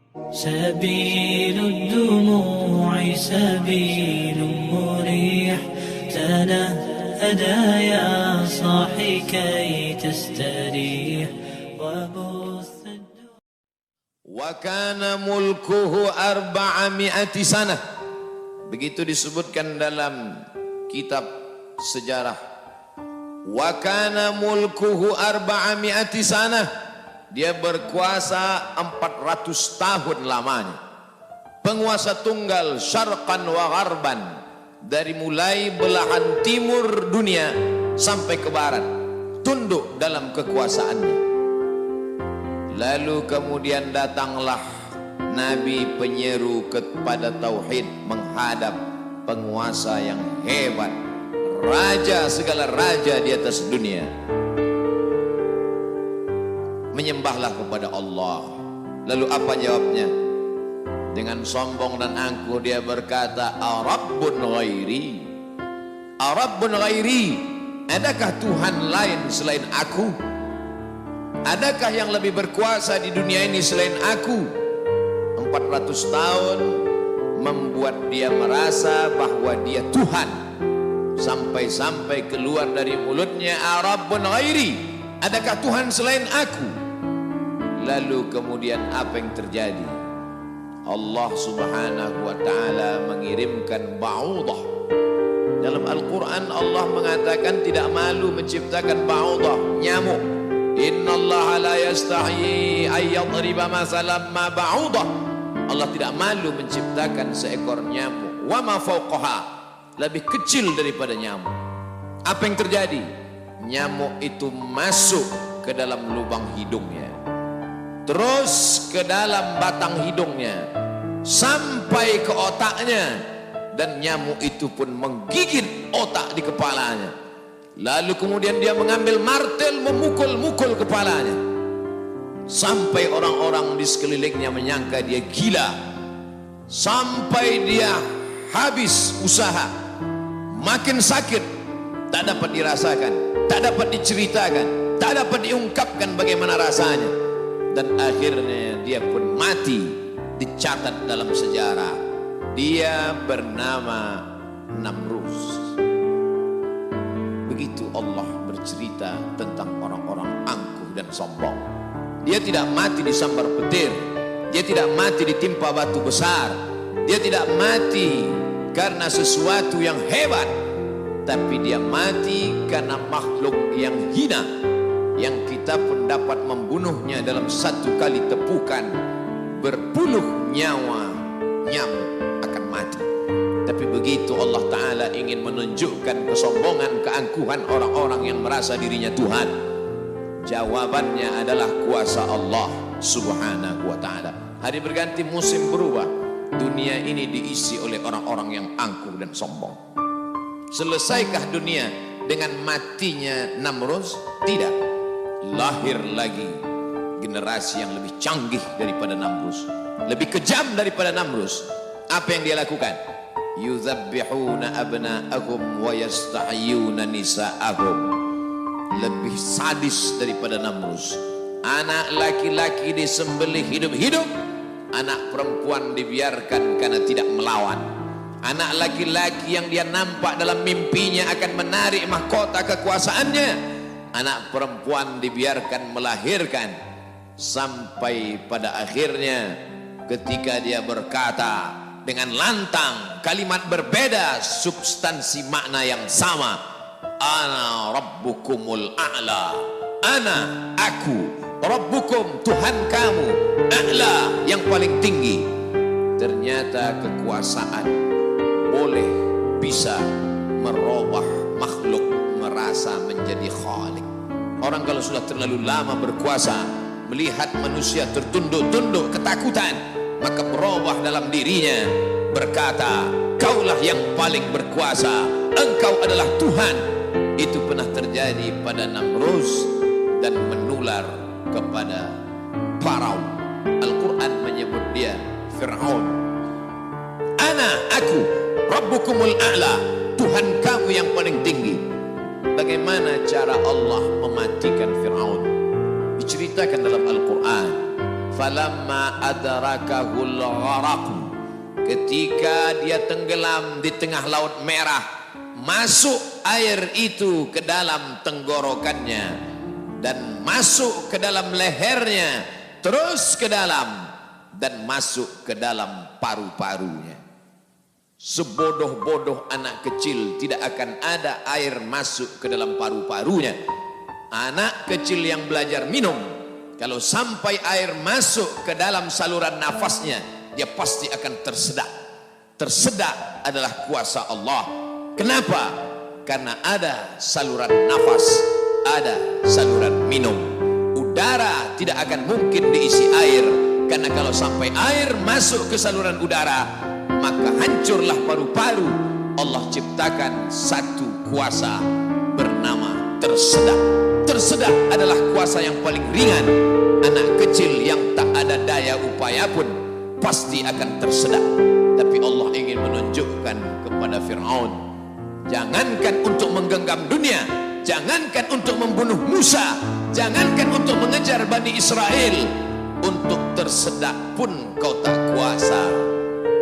سبيل الدموع سبيل مريح تنهدى يا صاحي كي تستريح وبث وكان ملكه 400 sana. Begitu disebutkan dalam kitab sejarah. Wa kana mulkuhu 400 sana. Dia berkuasa 400 tahun lamanya. Penguasa tunggal syarqan wa gharban, dari mulai belahan timur dunia sampai ke barat, tunduk dalam kekuasaannya. Lalu kemudian datanglah Nabi penyeru kepada tauhid, menghadap penguasa yang hebat, raja segala raja di atas dunia. Menyembahlah kepada Allah. Lalu apa jawabnya? Dengan sombong dan angkuh dia berkata, Arabbun ghairi, Arabbun ghairi, adakah Tuhan lain selain aku? Adakah yang lebih berkuasa di dunia ini selain aku? 400 tahun membuat dia merasa bahwa dia Tuhan, sampai-sampai keluar dari mulutnya, Arabbun ghairi, adakah Tuhan selain aku? Lalu kemudian apa yang terjadi? Allah subhanahu wa ta'ala mengirimkan ba'udah. Dalam Al-Quran Allah mengatakan tidak malu menciptakan ba'udah, nyamuk. Inna Allah la yastahi ayyadriba masalam ma ba'udah. Allah tidak malu menciptakan seekor nyamuk. Wa ma fawqaha, lebih kecil daripada nyamuk. Apa yang terjadi? Nyamuk itu masuk ke dalam lubang hidungnya, terus ke dalam batang hidungnya, sampai ke otaknya, dan nyamuk itu pun menggigit otak di kepalanya. Lalu kemudian dia mengambil martel memukul-mukul kepalanya, sampai orang-orang di sekelilingnya menyangka dia gila, sampai dia habis usaha, makin sakit, tak dapat dirasakan, tak dapat diceritakan, tak dapat diungkapkan bagaimana rasanya. Dan akhirnya dia pun mati, dicatat dalam sejarah. Dia bernama Namrus. Begitu Allah bercerita tentang orang-orang angkuh dan sombong. Dia tidak mati disambar petir, dia tidak mati ditimpa batu besar, dia tidak mati karena sesuatu yang hebat, tapi dia mati karena makhluk yang hina, yang kita pun dapat membunuhnya dalam satu kali tepukan. Berpuluh nyawa nyamuk akan mati. Tapi begitu Allah Ta'ala ingin menunjukkan kesombongan, keangkuhan orang-orang yang merasa dirinya Tuhan, jawabannya adalah kuasa Allah Subhanahu wa Ta'ala. Hari berganti, musim berubah, dunia ini diisi oleh orang-orang yang angkuh dan sombong. Selesaikah dunia dengan matinya Namrus? Tidak. Lahir lagi generasi yang lebih canggih daripada Namrus, lebih kejam daripada Namrus. Apa yang dia lakukan? Yuzabbihuna abna'ahum wa yastahyuna nisa'ahum. Lebih sadis daripada Namrus. Anak laki-laki disembelih hidup-hidup, anak perempuan dibiarkan karena tidak melawan. Anak laki-laki yang dia nampak dalam mimpinya akan menarik mahkota kekuasaannya, anak perempuan dibiarkan melahirkan. Sampai pada akhirnya ketika dia berkata dengan lantang, kalimat berbeda, substansi makna yang sama, ana rabbukumul a'la, ana, aku, rabbukum, Tuhan kamu, a'la, yang paling tinggi. Ternyata kekuasaan boleh bisa merubah makhluk merasa menjadi khalik. Orang kalau sudah terlalu lama berkuasa, melihat manusia tertunduk-tunduk ketakutan, maka berubah dalam dirinya, berkata, kaulah yang paling berkuasa, engkau adalah Tuhan. Itu pernah terjadi pada Namrus dan menular kepada Farao. Al-Quran menyebut dia Fir'aun. Ana, aku, Rabbukumul a'la, Tuhan kamu yang paling tinggi. Bagaimana cara Allah mematikan Fir'aun? Diceritakan dalam Al-Quran. falamma adrakahul gharaq, ketika dia tenggelam di tengah laut merah, masuk air itu ke dalam tenggorokannya dan masuk ke dalam lehernya, terus ke dalam dan masuk ke dalam paru-parunya. Sebodoh-bodoh anak kecil tidak akan ada air masuk ke dalam paru-parunya. Anak kecil yang belajar minum, kalau sampai air masuk ke dalam saluran nafasnya, dia pasti akan tersedak. Tersedak adalah kuasa Allah. Kenapa? Karena ada saluran nafas, ada saluran minum. Udara tidak akan mungkin diisi air, karena kalau sampai air masuk ke saluran udara, maka hancurlah paru-paru. Allah ciptakan satu kuasa bernama tersedak. Tersedak adalah kuasa yang paling ringan. Anak kecil yang tak ada daya upaya pun pasti akan tersedak. Tapi Allah ingin menunjukkan kepada Fir'aun, jangankan untuk menggenggam dunia, jangankan untuk membunuh Musa, jangankan untuk mengejar Bani Israel, untuk tersedak pun kau tak kuasa,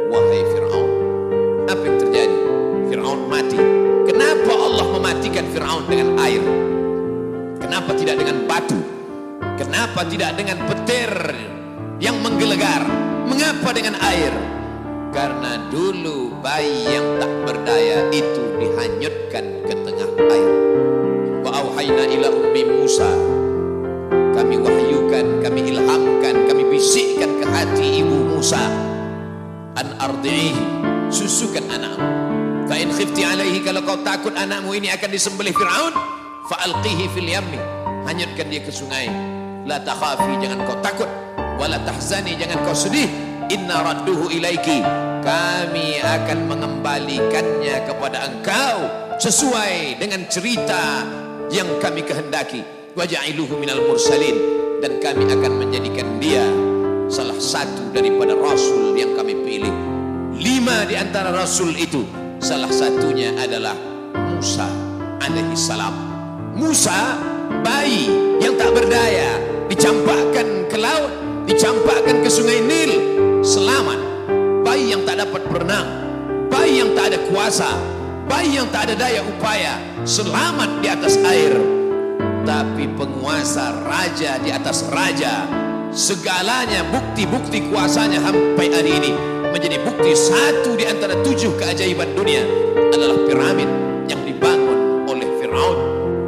wahai Fir'aun. Apa yang terjadi? Fir'aun mati. Kenapa Allah mematikan Fir'aun dengan air? Kenapa tidak dengan batu? Kenapa tidak dengan petir yang menggelegar? Mengapa dengan air? Karena dulu bayi yang tak berdaya itu dihanyutkan ke tengah air. Wa auhayna ila ummi Musa, kami wahyukan, kami ilhamkan, kami bisikkan ke hati ibu Musa, an ardihi, susukan anakmu. Fa in khifti alaihi, kalau kau takut anakmu ini akan disembelih Fir'aun, fa alqihi fil yammi, hanyutkan dia ke sungai. La takhafi, jangan kau takut, wala tahzani, jangan kau sedih, inna radduhu ilaiki, kami akan mengembalikannya kepada engkau sesuai dengan cerita yang kami kehendaki. Waja'iluhu minal mursalin, dan kami akan menjadikan dia salah satu daripada rasul yang kami pilih. 5 di antara rasul itu, salah satunya adalah Musa alaihi salam. Musa, bayi yang tak berdaya, dicampakkan ke laut, dicampakkan ke sungai Nil, selamat. Bayi yang tak dapat berenang, bayi yang tak ada kuasa, bayi yang tak ada daya upaya, selamat di atas air. Tapi penguasa, raja di atas raja, segalanya bukti-bukti kuasanya sampai hari ini menjadi bukti. Satu di antara 7 keajaiban dunia adalah piramid yang dibangun oleh Fir'aun.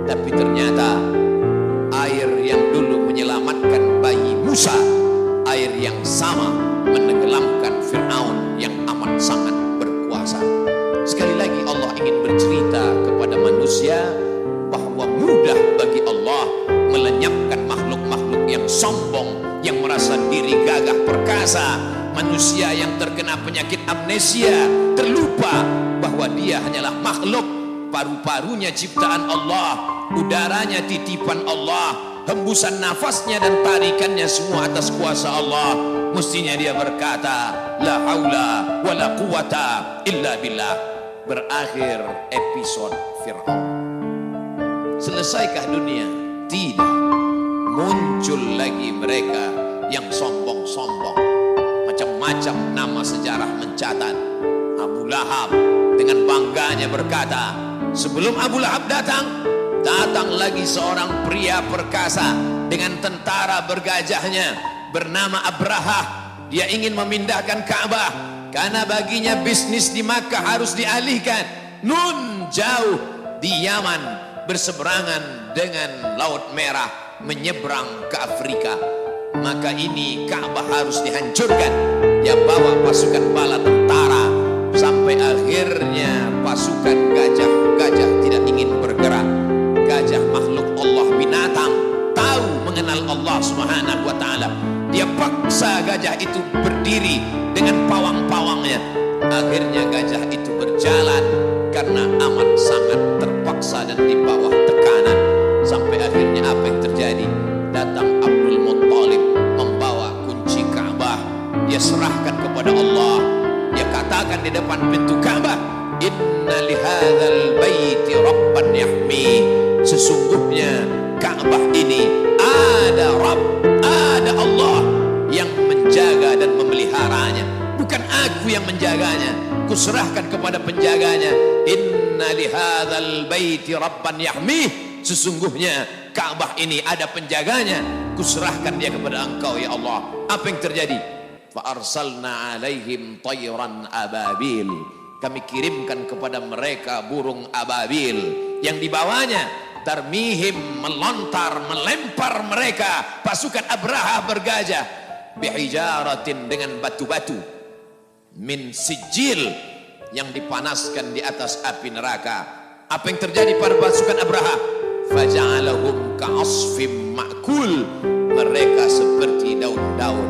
Tapi ternyata air yang dulu menyelamatkan bayi Musa, air yang sama menenggelamkan Fir'aun yang amat sangat berkuasa. Sekali lagi Allah ingin bercerita kepada manusia bahwa mudah bagi Allah melenyapkan makhluk-makhluk yang sombong, yang merasa diri gagah perkasa, manusia yang terkena penyakit amnesia, terlupa bahwa dia hanyalah makhluk, paru-parunya ciptaan Allah, udaranya titipan Allah, hembusan nafasnya dan tarikannya semua atas kuasa Allah. Mestinya dia berkata, la haula wa la quwata illa billah. Berakhir episode Fir'aun. Selesaikah dunia? Tidak. Muncul lagi mereka yang sombong-sombong. Macam-macam nama sejarah mencatat. Abu Lahab dengan bangganya berkata, sebelum Abu Lahab datang, datang lagi seorang pria perkasa dengan tentara bergajahnya bernama Abrahah. Dia ingin memindahkan Ka'bah karena baginya bisnis di Makkah harus dialihkan. Nun, jauh di Yaman, berseberangan dengan Laut Merah, menyeberang ke Afrika. Maka ini Ka'bah harus dihancurkan. Dia bawa pasukan bala tentara, sampai akhirnya pasukan gajah tidak ingin bergerak. Gajah makhluk Allah, binatang, tahu mengenal Allah Subhanahu wa ta'ala. Dia paksa gajah itu berdiri dengan pawang-pawangnya. Akhirnya gajah itu berjalan karena amat sangat terpaksa dan di bawah tekanan. Sampai akhirnya apa yang terjadi? Datang Abdul Muttalib membawa kunci Ka'bah. Dia serahkan kepada Allah. Dia katakan di depan pintu Ka'bah, inna lihadzal baiti rabban yahmi. Sesungguhnya Ka'bah ini ada Rabb, ada Allah yang penjaganya, kuserahkan kepada penjaganya. Inna lihadzal baiti rabban yahmih, sesungguhnya Ka'bah ini ada penjaganya, kuserahkan dia kepada engkau ya Allah. Apa yang terjadi? Fa arsalna alaihim tayran ababil, kami kirimkan kepada mereka burung ababil yang dibawanya tarmihim, melontar, melempar mereka pasukan Abraha bergajah, bihijaratin, dengan batu-batu, min sijil, yang dipanaskan di atas api neraka. Apa yang terjadi pada pasukan Abraha? Faja'alahum ka'asfim ma'kul, mereka seperti daun-daun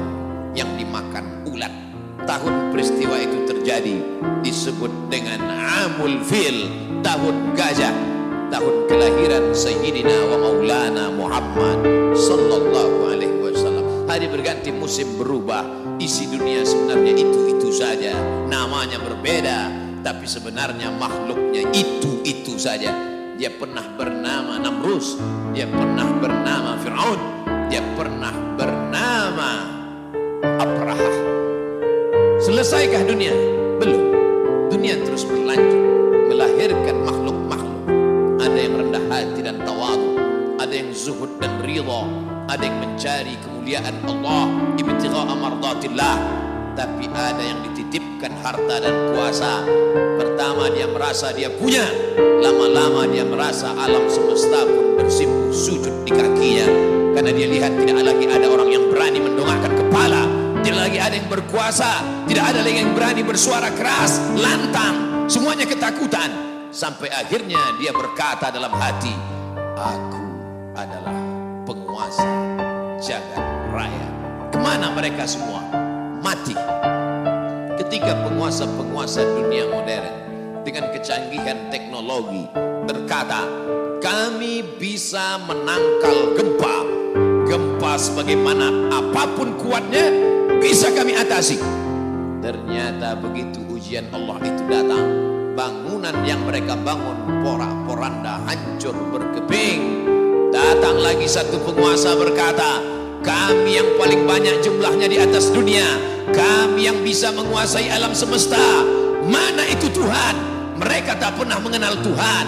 yang dimakan ulat. Tahun peristiwa itu terjadi disebut dengan Amul Fil, tahun gajah, tahun kelahiran Sayyidina wa Maulana Muhammad sallallahu alaihi wasallam. Hari berganti, musim berubah, isi dunia sebenarnya itu-itu saja, namanya berbeda, tapi sebenarnya makhluknya itu-itu saja. Dia pernah bernama Namrus, dia pernah bernama Fir'aun, dia pernah bernama Abraha. Selesaikah dunia? Belum. Dunia terus berlanjut, melahirkan makhluk-makhluk. Ada yang rendah hati dan tawadu, ada yang zuhud dan ridha, ada yang mencari kemuliaan Allah, ibtigha'a mardatillah. Tapi ada yang dititipkan harta dan kuasa. Pertama dia merasa dia punya, lama-lama dia merasa alam semesta pun bersimpuh sujud di kakinya, karena dia lihat tidak lagi ada orang yang berani mendongakkan kepala, tidak lagi ada yang berkuasa, tidak ada lagi yang berani bersuara keras, lantang, semuanya ketakutan. Sampai akhirnya dia berkata dalam hati, aku adalah penguasa jagat raya. Kemana mereka semua? Mati. Ketika penguasa-penguasa dunia modern dengan kecanggihan teknologi berkata, kami bisa menangkal gempa, gempa sebagaimana apapun kuatnya bisa kami atasi. Ternyata begitu ujian Allah itu datang, bangunan yang mereka bangun porak-poranda, hancur berkeping. Datang lagi satu penguasa berkata, kami yang paling banyak jumlahnya di atas dunia, kami yang bisa menguasai alam semesta. Mana itu Tuhan? Mereka tak pernah mengenal Tuhan,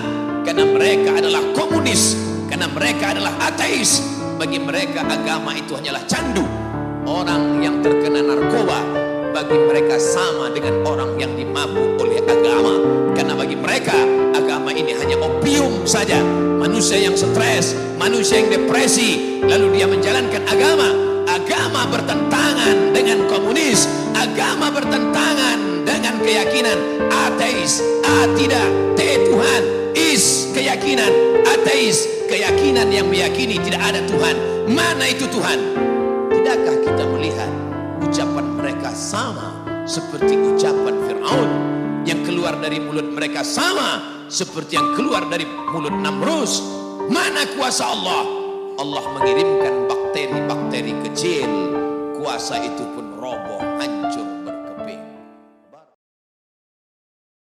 karena mereka adalah komunis, karena mereka adalah ateis. Bagi mereka agama itu hanyalah candu. Orang yang terkena narkoba bagi mereka sama dengan orang yang dimabuk oleh agama, karena bagi mereka agama ini hanya opium saja. Manusia yang stres, manusia yang depresi, lalu dia menjalankan agama. Agama bertentangan dengan komunis, agama bertentangan dengan keyakinan ateis. A tidak, T Tuhan, is keyakinan ateis, keyakinan yang meyakini tidak ada Tuhan. Mana itu Tuhan? Tidakkah kita melihat ucapan mereka sama seperti ucapan Fir'aun? Yang keluar dari mulut mereka sama seperti yang keluar dari mulut Namrus. Mana kuasa Allah? Allah mengirimkan bakteri-bakteri kecil, kuasa itu pun roboh, hancur.